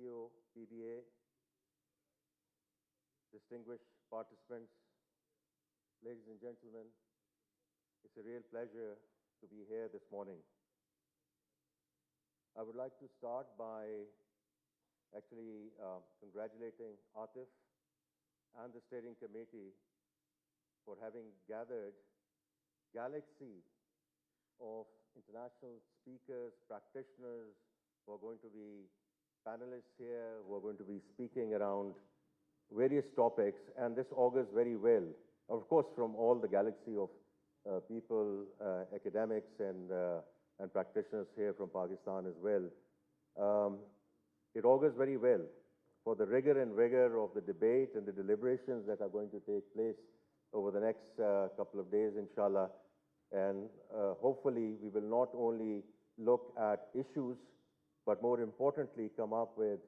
CEO, PBA, distinguished participants, ladies and gentlemen, it's a real pleasure to be here this morning. I would like to start by actually congratulating Atif and the steering committee for having gathered galaxy of international speakers, practitioners who are going to be panelists here, who are going to be speaking around various topics, and this augurs very well, of course, from all the galaxy of people, academics and practitioners here from Pakistan as well. It augurs very well for the rigor and vigor of the debate and the deliberations that are going to take place over the next couple of days, inshallah. And hopefully we will not only look at issues, but more importantly, come up with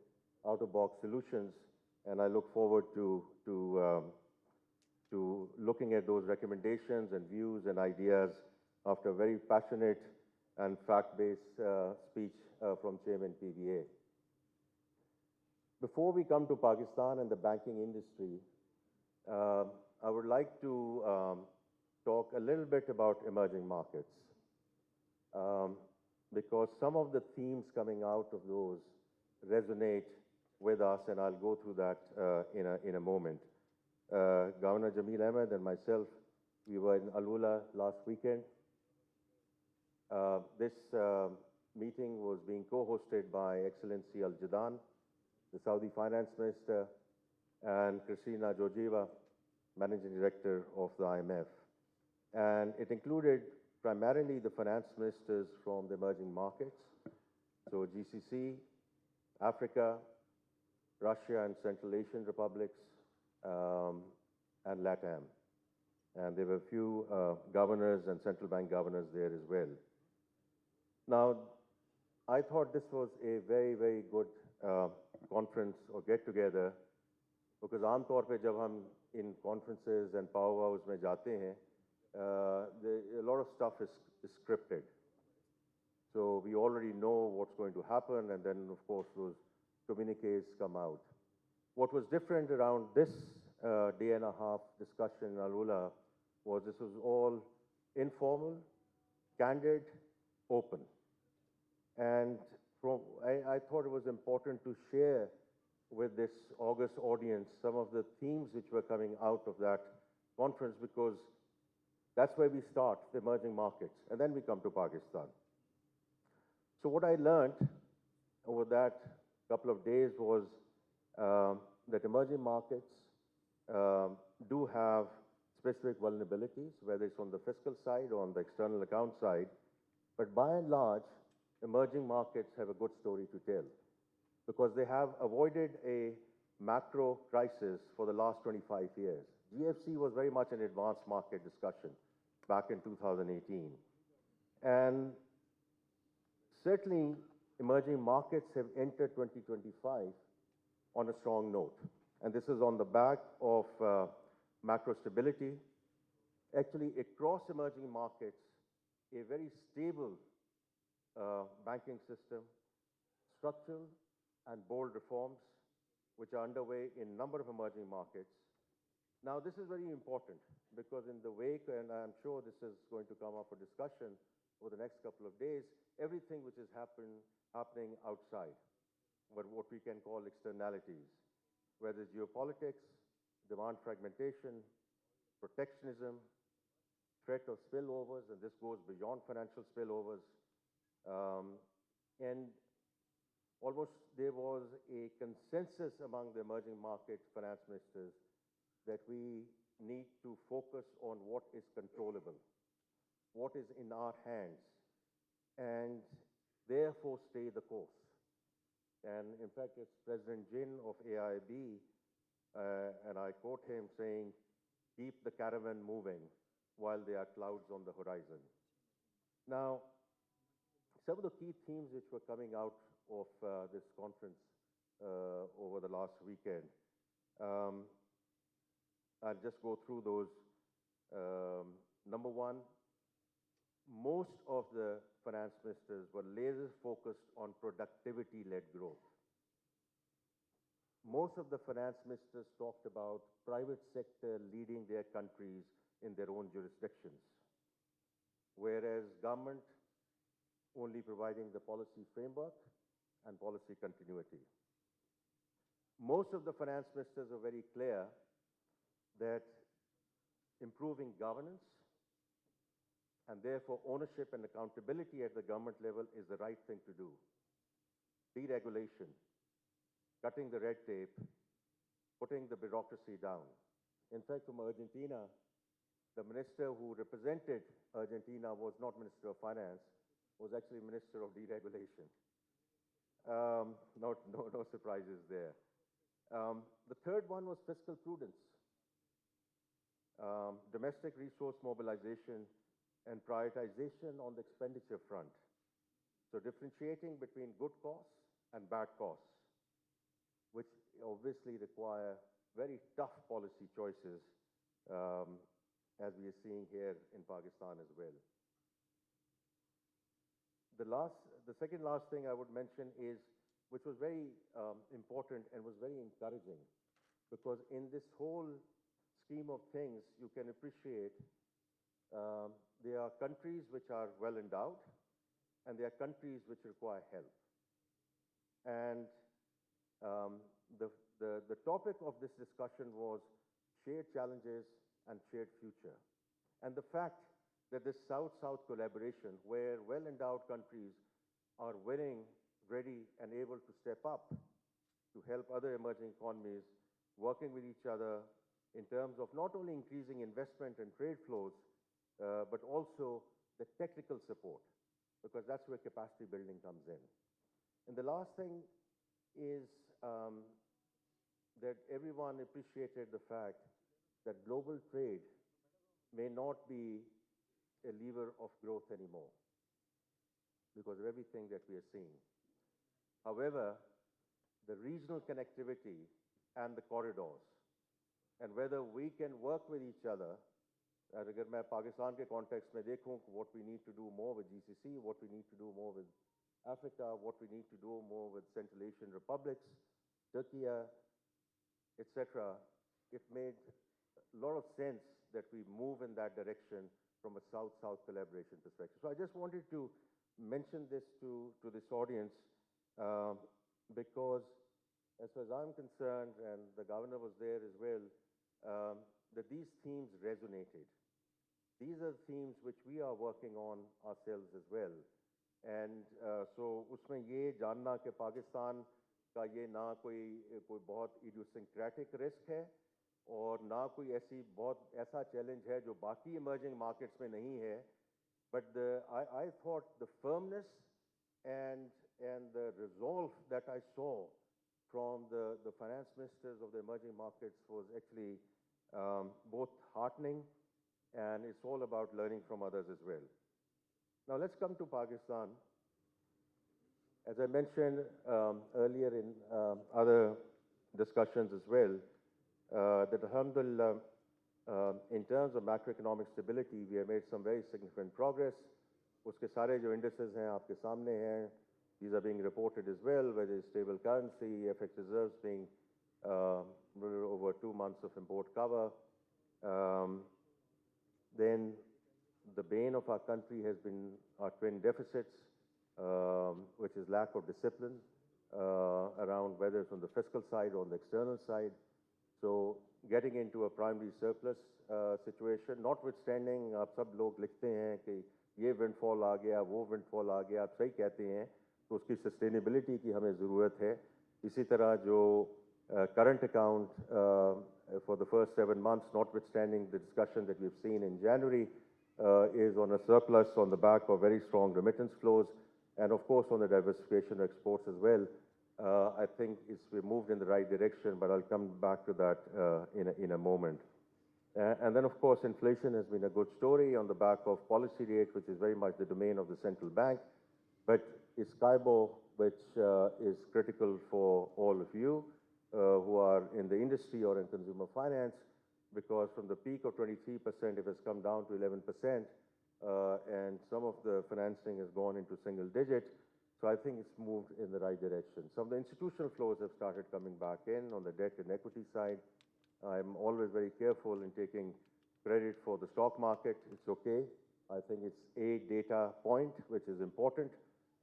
out-of-box solutions. And I look forward to looking at those recommendations and views and ideas after a very passionate and fact-based speech from Chairman PBA. Before we come to Pakistan and the banking industry, I would like to talk a little bit about emerging markets, because some of the themes coming out of those resonate with us, and I'll go through that in a moment. Governor Jameel Ahmed and myself, we were in Alula last weekend. This meeting was being co-hosted by Excellency Al-Jadaan, the Saudi Finance Minister, and Christina Georgieva, Managing Director of the IMF. And it included primarily the finance ministers from the emerging markets, so GCC, Africa, Russia and Central Asian republics, and LATAM. And there were a few governors and central bank governors there as well. Now, I thought this was a very, very good conference or get-together, because आम तौर पे जब हम in conferences and powwows में जाते हैं, a lot of stuff is scripted. So we already know what's going to happen, and then, of course, those communiques come out. What was different around this day and a half discussion in Alula was this was all informal, candid, open. And I thought it was important to share with this august audience some of the themes which were coming out of that conference, because that's where we start, the emerging markets, and then we come to Pakistan. So what I learned over that couple of days was that emerging markets do have specific vulnerabilities, whether it's on the fiscal side or on the external account side. But by and large, emerging markets have a good story to tell, because they have avoided a macro crisis for the last 25 years. GFC was very much an advanced market discussion back in 2018. And certainly, emerging markets have entered 2025 on a strong note. And this is on the back of macro stability. Actually, across emerging markets, a very stable banking system, structural and bold reforms, which are underway in a number of emerging markets. Now, this is very important, because in the wake, and I'm sure this is going to come up for discussion over the next couple of days, everything which is happening outside, what we can call externalities, whether it's geopolitics, demand fragmentation, protectionism, threat of spillovers, and this goes beyond financial spillovers. And almost there was a consensus among the emerging market finance ministers that we need to focus on what is controllable, what is in our hands, and therefore stay the course. And in fact, it's President Jin of AIB, and I quote him saying, "Keep the caravan moving while there are clouds on the horizon." Now, some of the key themes which were coming out of this conference over the last weekend, I'll just go through those. Number one, most of the finance ministers were laser focused on productivity-led growth. most of the finance ministers talked about private sector leading their countries in their own jurisdictions, whereas government only providing the policy framework and policy continuity. Most of the finance ministers are very clear that improving governance and therefore ownership and accountability at the government level is the right thing to do. Deregulation, cutting the red tape, putting the bureaucracy down. In fact, from Argentina, the minister who represented Argentina was not Minister of Finance, was actually Minister of Deregulation. No surprises there. The third one was fiscal prudence, domestic resource mobilization and prioritization on the expenditure front. So differentiating between good costs and bad costs, which obviously require very tough policy choices, as we are seeing here in Pakistan as well. The second last thing I would mention is, which was very important and was very encouraging, because in this whole scheme of things, you can appreciate there are countries which are well endowed, and there are countries which require help. And the topic of this discussion was shared challenges and shared future. And the fact that this South-South collaboration, where well-endowed countries are willing, ready, and able to step up to help other emerging economies, working with each other in terms of not only increasing investment and trade flows, but also the technical support, because that's where capacity building comes in. And the last thing is that everyone appreciated the fact that global trade may not be a lever of growth anymore because of everything that we are seeing. However, the regional connectivity and the corridors, and whether we can work with each other, agar main Pakistan ke context mein dekhun, what we need to do more with GCC, what we need to do more with Africa, what we need to do more with Central Asian republics, Turkey, etc., it made a lot of sense that we move in that direction from a South-South collaboration perspective. So I just wanted to mention this to this audience because as far as I'm concerned, and the governor was there as well, that these themes resonated. These are themes which we are working on ourselves as well. And so उसमें ये जानना कि पाकिस्तान का ये ना कोई बहुत idiosyncratic risk है और ना कोई ऐसा challenge है जो बाकी emerging markets में नहीं है, but I thought the firmness and the resolve that I saw from the finance ministers of the emerging markets was actually both heartening, and it's all about learning from others as well. Now let's come to Pakistan. As I mentioned earlier in other discussions as well, that alhamdulillah, in terms of macroeconomic stability, we have made some very significant progress. Uske sare jo indices hain aapke samne hain. These are being reported as well, whether it's stable currency, FX reserves being over 2 months of import cover. Then the bane of our country has been our twin deficits, which is lack of discipline around whether it's on the fiscal side or on the external side. So getting into a primary surplus situation, notwithstanding आप सब लोग लिखते हैं कि ये windfall आ गया, वो windfall आ गया, आप सही कहते हैं, तो उसकी sustainability की हमें ज़रूरत है. इसी तरह जो current account for the first 7 months, notwithstanding the discussion that we've seen in January, is on a surplus on the back of very strong remittance flows, and of course on the diversification of exports as well. I think we've moved in the right direction, but I'll come back to that in a moment. And then of course inflation has been a good story on the back of policy rate, which is very much the domain of the central bank, but it's SCIBOR, which is critical for all of you who are in the industry or in consumer finance, because from the peak of 23%, it has come down to 11%, and some of the financing has gone into single digit. So I think it's moved in the right direction. Some of the institutional flows have started coming back in on the debt and equity side. I'm always very careful in taking credit for the stock market. It's okay. I think it's a data point, which is important,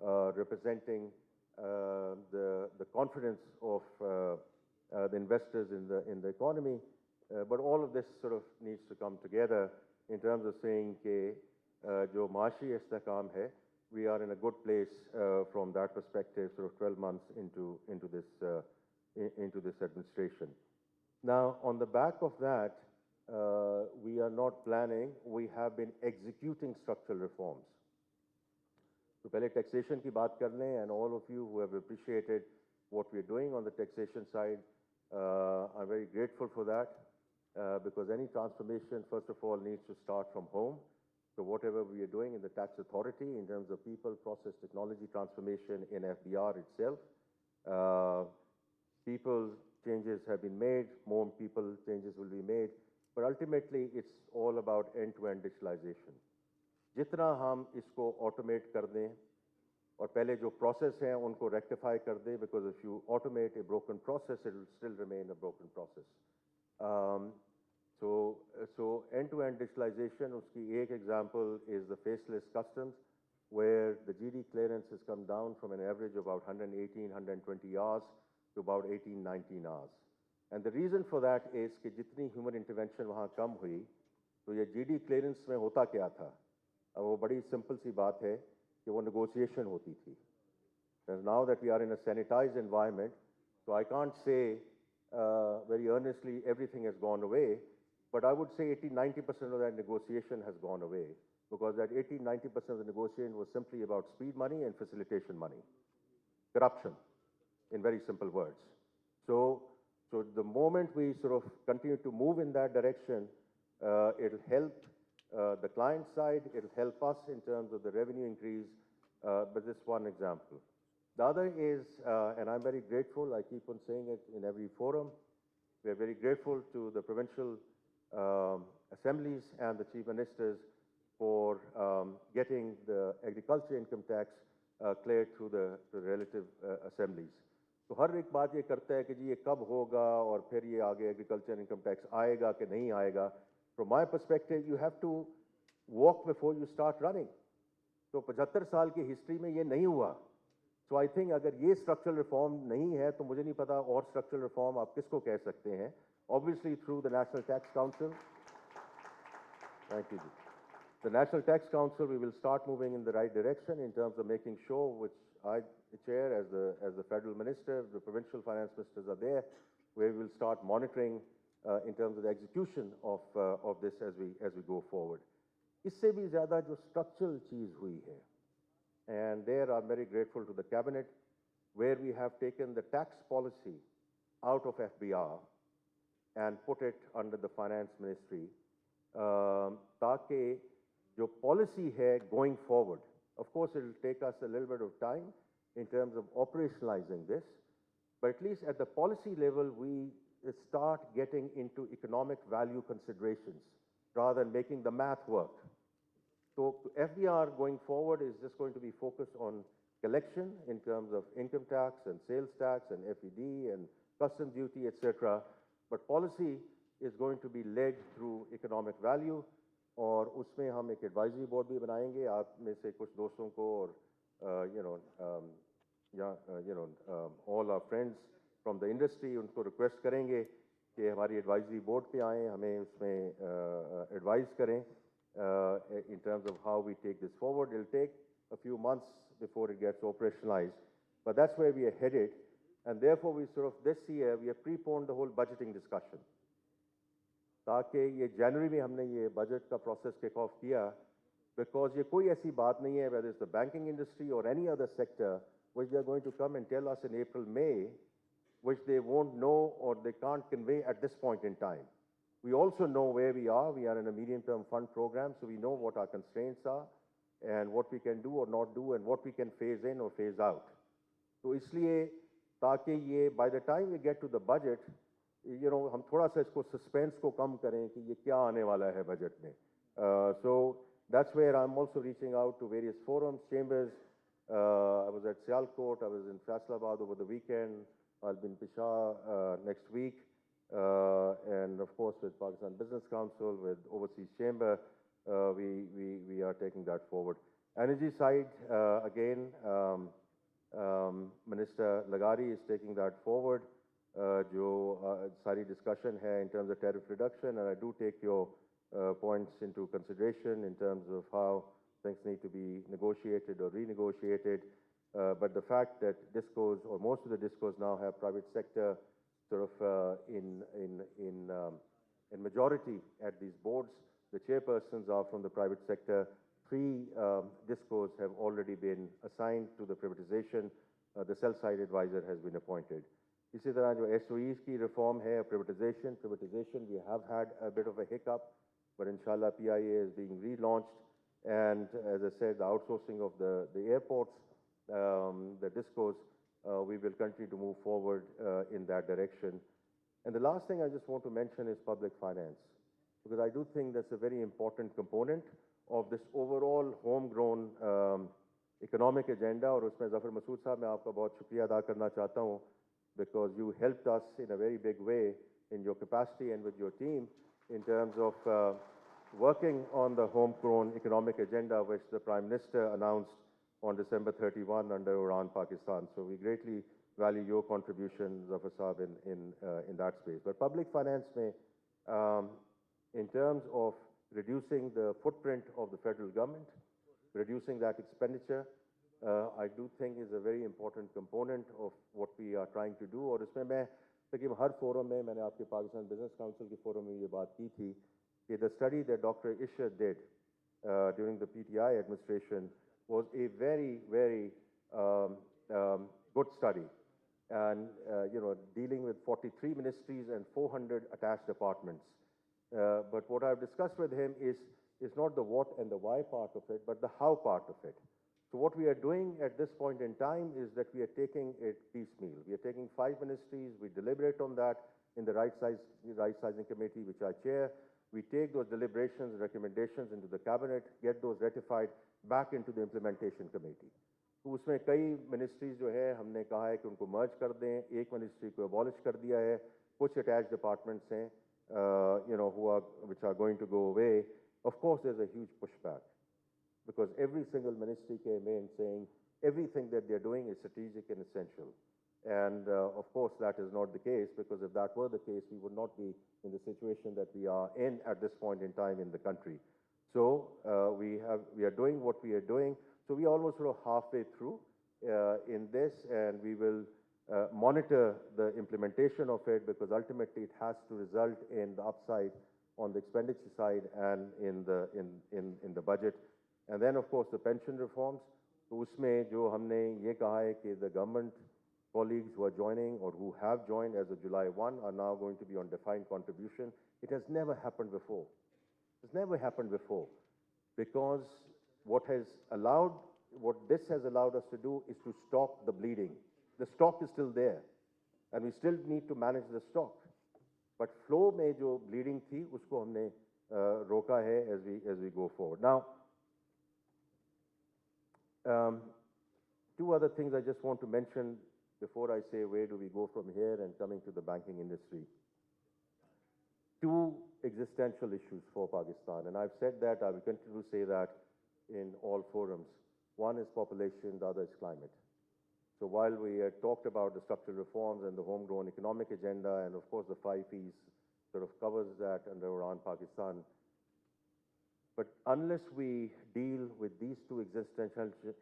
representing the confidence of the investors in the economy. But all of this sort of needs to come together in terms of saying that jo maashi istihkam hai, we are in a good place from that perspective, sort of 12 months into this administration. Now, on the back of that, we are not planning, we have been executing structural reforms. So, pehle taxation ki baat kar lein, and all of you who have appreciated what we're doing on the taxation side, I'm very grateful for that, because any transformation, first of all, needs to start from home. So whatever we are doing in the tax authority in terms of people, process, technology transformation in FBR itself, people changes have been made, more people changes will be made, but ultimately it's all about end-to-end digitalization. जितना हम इसको automate कर दें और पहले जो process हैं उनको rectify कर दें, because if you automate a broken process, it will still remain a broken process. So end-to-end digitalization, uski ek example is the faceless customs, where the GD clearance has come down from an average of about 118, 120 hours to about 18, 19 hours. And the reason for that is कि जितनी human intervention वहाँ कम हुई, तो ये GD clearance में होता क्या था? अब वो बड़ी simple सी बात है कि वो negotiation होती थी. And now that we are in a sanitized environment, so I can't say very earnestly everything has gone away, but I would say 80-90% of that negotiation has gone away, because that 80-90% of the negotiation was simply about speed money and facilitation money, corruption, in very simple words. So the moment we sort of continue to move in that direction, it'll help the client side, it'll help us in terms of the revenue increase, but this one example. The other is, and I'm very grateful, I keep on saying it in every forum, we are very grateful to the provincial assemblies and the chief ministers for getting the agriculture income tax cleared through the relative assemblies. तो हर एक बात ये करता है कि जी ये कब होगा और फिर ये आगे agriculture income tax आएगा कि नहीं आएगा. From my perspective, you have to walk before you start running. तो 75 साल की history में ये नहीं हुआ. So I think अगर ये structural reform नहीं है तो मुझे नहीं पता और structural reform आप किसको कह सकते हैं. Obviously through the National Tax Council. Thank you. The National Tax Council, we will start moving in the right direction in terms of making sure, which I chair as the federal minister, the provincial finance ministers are there, where we will start monitoring in terms of the execution of this as we go forward. इससे भी ज़्यादा जो structural चीज़ हुई है, and there I'm very grateful to the cabinet, where we have taken the tax policy out of FBR and put it under the finance ministry, ताकि जो policy है going forward, of course it will take us a little bit of time in terms of operationalizing this, but at least at the policy level we start getting into economic value considerations rather than making the math work. So FBR going forward is just going to be focused on collection in terms of income tax and sales tax and FED and customs duty, etc. But policy is going to be led through economic value, और उसमें हम एक advisory board भी बनाएंगे. आप में से कुछ दोस्तों को और all our friends from the industry उनको request करेंगे कि हमारी advisory board पे आएं, हमें उसमें advise करें in terms of how we take this forward. It'll take a few months before it gets operationalized, but that's where we are headed, and therefore we sort of this year we have preponed the whole budgeting discussion. ताकि ये January में हमने ये budget का process kick off किया, because ये कोई ऐसी बात नहीं है, whether it's the banking industry or any other sector, which they are going to come and tell us in April, May, which they won't know or they can't convey at this point in time. We also know where we are. We are in a medium-term fund program, so we know what our constraints are and what we can do or not do and what we can phase in or phase out. So इसलिए ताकि ये by the time we get to the budget, हम थोड़ा सा इसको suspense को कम करें कि ये क्या आने वाला है budget में. So that's where I'm also reaching out to various forums, chambers, I was at Sialkot, I was in Faisalabad over the weekend, I'll be in Peshawar next week, and of course with Pakistan Business Council, with Overseas Chamber, we are taking that forward. Energy side, again, Minister Lagari is taking that forward. जो सारी discussion है in terms of tariff reduction, and I do take your points into consideration in terms of how things need to be negotiated or renegotiated. But the fact that discos, or most of the discos now have private sector sort of in majority at these boards, the chairpersons are from the private sector. 3 discos have already been assigned to the privatization. The sell-side advisor has been appointed. इसी तरह जो SOEs की reform है, privatization, we have had a bit of a hiccup, but inshallah PIA is being relaunched. And as I said, the outsourcing of the airports, the discos, we will continue to move forward in that direction. And the last thing I just want to mention is public finance, because I do think that's a very important component of this overall homegrown economic agenda. और उसमें ज़फ़र मसूद साहब मैं आपका बहुत शुक्रिया अदा करना चाहता हूँ, because you helped us in a very big way in your capacity and with your team in terms of working on the homegrown economic agenda, which the Prime Minister announced on December 31 under Urdu Pakistan. So we greatly value your contribution, Zafar Saab, in that space. But public finance may, in terms of reducing the footprint of the federal government, reducing that expenditure, I do think is a very important component of what we are trying to do. और इसमें मैं तकरीबन हर forum में, मैंने आपके Pakistan business council के forum में ये बात की थी कि the study that Dr. Isha did during the PTI administration was a very, very good study, and dealing with 43 ministries and 400 attached departments. But what I've discussed with him is not the what and the why part of it, but the how part of it. So what we are doing at this point in time is that we are taking it piecemeal. We are taking 5 ministries, we deliberate on that in the right-sizing committee, which I chair. We take those deliberations and recommendations into the cabinet, get those ratified back into the implementation committee. तो उसमें कई ministries जो है हमने कहा है कि उनको merge कर दें, एक ministry को abolish कर दिया है, कुछ attached departments हैं, which are going to go away. Of course, there's a huge pushback, because every single ministry came in saying everything that they're doing is strategic and essential. And of course, that is not the case, because if that were the case, we would not be in the situation that we are in at this point in time in the country. So we are doing what we are doing. So we are almost sort of halfway through in this, and we will monitor the implementation of it, because ultimately it has to result in the upside on the expenditure side and in the budget. And then, of course, the pension reforms. तो उसमें जो हमने ये कहा है कि the government colleagues who are joining or who have joined as of July 1 are now going to be on defined contribution. It has never happened before. It's never happened before, because what this has allowed us to do is to stop the bleeding. The stock is still there, and we still need to manage the stock. But flow में जो bleeding थी, उसको हमने रोका है as we go forward. Now, 2 other things I just want to mention before I say where do we go from here and coming to the banking industry. 2 existential issues for Pakistan, and I've said that, I will continue to say that in all forums. One is population, the other is climate. So while we had talked about the structural reforms and the homegrown economic agenda, and of course the 5 Ps sort of covers that under Urdu Pakistan, but unless we deal with these 2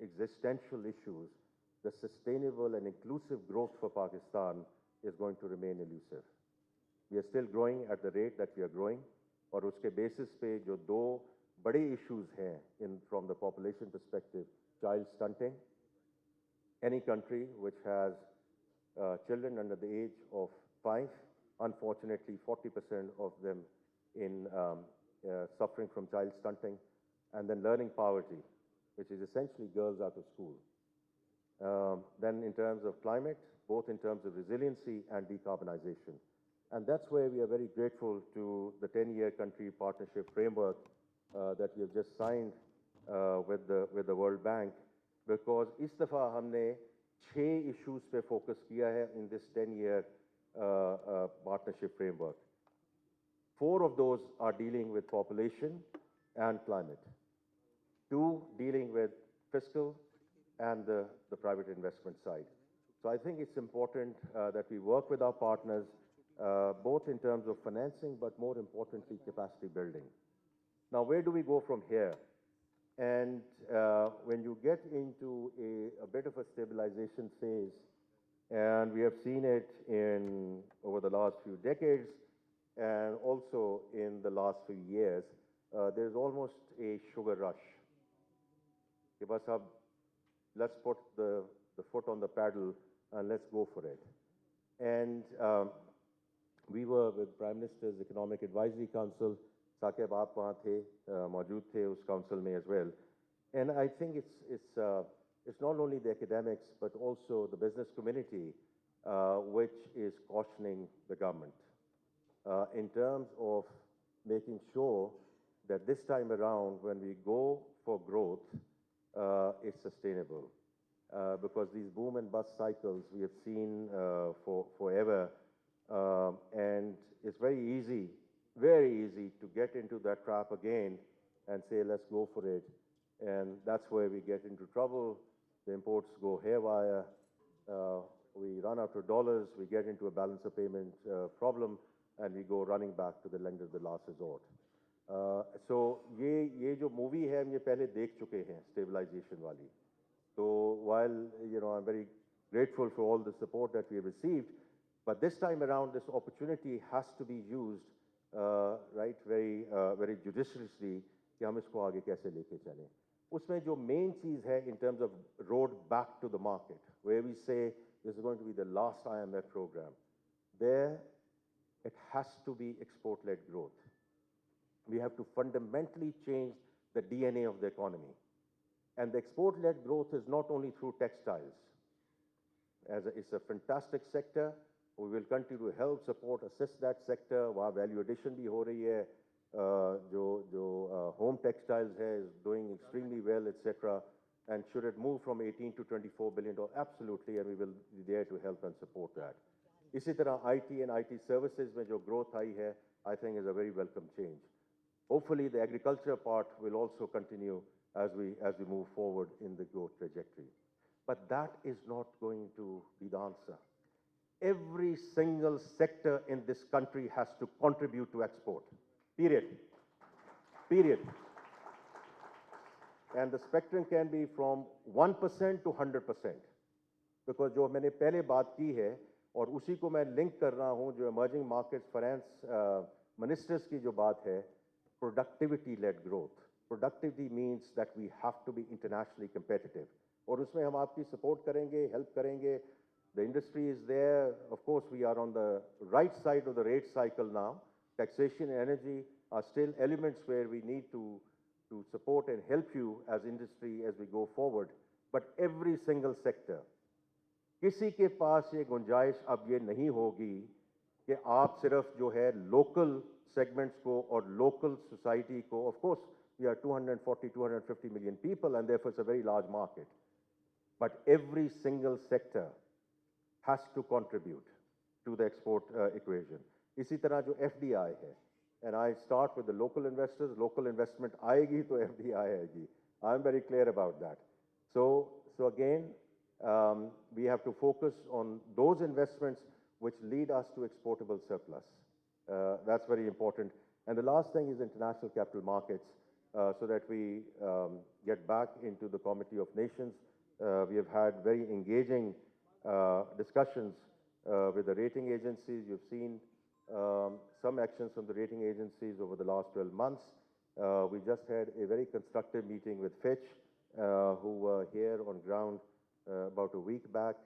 existential issues, the sustainable and inclusive growth for Pakistan is going to remain elusive. We are still growing at the rate that we are growing, और उसके basis पे जो 2 बड़े issues हैं from the population perspective, child stunting. Any country which has children under the age of 5, unfortunately 40% of them suffering from child stunting, and then learning poverty, which is essentially girls out of school. Then in terms of climate, both in terms of resiliency and decarbonization. And that's where we are very grateful to the 10-year country partnership framework that we have just signed with the World Bank, because इस दफ़ा हमने 6 issues पे focus किया है in this 10-year partnership framework. 4 of those are dealing with population and climate. 2 dealing with fiscal and the private investment side. So I think it's important that we work with our partners, both in terms of financing, but more importantly, capacity building. Now, where do we go from here? And when you get into a bit of a stabilization phase, and we have seen it over the last few decades, and also in the last few years, there's almost a sugar rush. Let's put the foot on the paddle and let's go for it. And we were with Prime Minister's Economic Advisory Council. Saqib, aap wahan the, maujood the us council mein as well. And I think it's not only the academics, but also the business community, which is cautioning the government in terms of making sure that this time around, when we go for growth, it's sustainable. Because these boom and bust cycles we have seen forever, and it's very easy to get into that trap again and say, let's go for it. And that's where we get into trouble. The imports go haywire. We run out of dollars. We get into a balance of payment problem, and we go running back to the lender of the last resort. So ये जो movie है हम ये पहले देख चुके हैं stabilization वाली. So while I'm very grateful for all the support that we have received, but this time around this opportunity has to be used very judiciously कि हम इसको आगे कैसे लेके चलें. उसमें जो main चीज़ है in terms of road back to the market, where we say this is going to be the last IMF program, there it has to be export-led growth. We have to fundamentally change the DNA of the economy. And the export-led growth is not only through textiles. It's a fantastic sector. We will continue to help, support, assist that sector. वहाँ value addition भी हो रही है. जो home textiles है is doing extremely well, etc. And should it move from 18 to 24 billion dollars? Absolutely, and we will be there to help and support that. इसी तरह IT and IT services में जो growth आई है, I think is a very welcome change. Hopefully, the agriculture part will also continue as we move forward in the growth trajectory. But that is not going to be the answer. Every single sector in this country has to contribute to export. Period. Period. And the spectrum can be from 1% to 100%. Because जो मैंने पहले बात की है और उसी को मैं लिंक कर रहा हूँ जो emerging markets finance ministers की जो बात है, productivity-led growth. Productivity means that we have to be internationally competitive. और उसमें हम आपकी support करेंगे, help करेंगे. The industry is there. Of course, we are on the right side of the rate cycle now. Taxation and energy are still elements where we need to support and help you as industry as we go forward. But every single sector, किसी के पास ये गुंजाइश अब ये नहीं होगी कि आप सिर्फ जो है local segments को और local society को, of course, we are 240, 250 million people, and therefore it's a very large market. But every single sector has to contribute to the export equation. इसी तरह जो FDI है, and I start with the local investors. Local investment आएगी तो FDI आएगी. I'm very clear about that. So again, we have to focus on those investments which lead us to exportable surplus. That's very important. And the last thing is international capital markets, so that we get back into the Committee of Nations. We have had very engaging discussions with the rating agencies. You've seen some actions from the rating agencies over the last 12 months. We just had a very constructive meeting with Fitch, who were here on ground about a week back.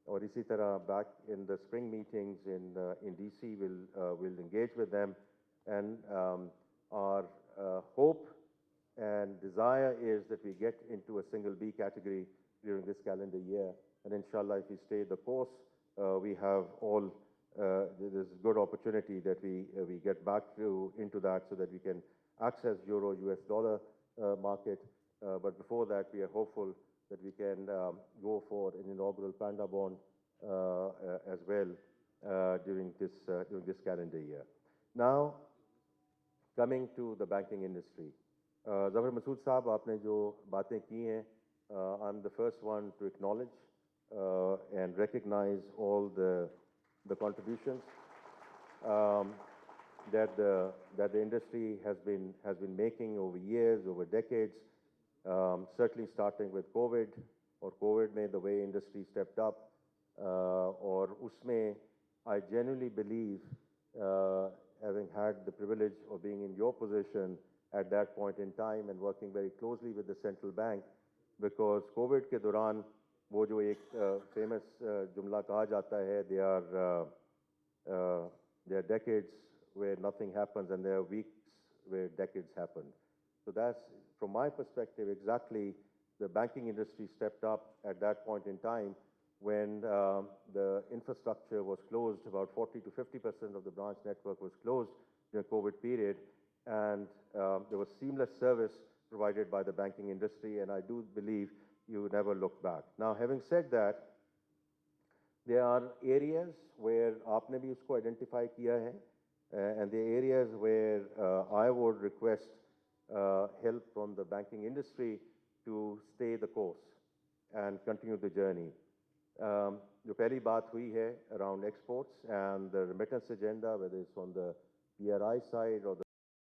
Or इसी तरह back in the spring meetings in DC, we'll engage with them. And our hope and desire is that we get into a single B category during this calendar year. And inshallah, if we stay the course, we have all this good opportunity that we get back into that so that we can access euro, US dollar market. But before that, we are hopeful that we can go for an inaugural Panda bond as well during this calendar year. Now, coming to the banking industry. Zafar Masood Saab, aapne jo baatein ki hain, I'm the first one to acknowledge and recognize all the contributions that the industry has been making over years, over decades. Certainly starting with COVID, or COVID mein the way industry stepped up, or usme I genuinely believe, having had the privilege of being in your position at that point in time and working very closely with the central bank, because COVID ke duran wo jo ek famous jumla kaha jata hai, there are decades where nothing happens and there are weeks where decades happen. So that's, from my perspective, exactly the banking industry stepped up at that point in time when the infrastructure was closed. About 40 to 50% of the branch network was closed during the COVID period, and there was seamless service provided by the banking industry, and I do believe you never look back. Now, having said that, there are areas where aapne bhi usko identify kiya hai, and the areas where I would request help from the banking industry to stay the course and continue the journey. Jo pehli baat hui hai around exports and the remittance agenda, whether it's on the PRI side or the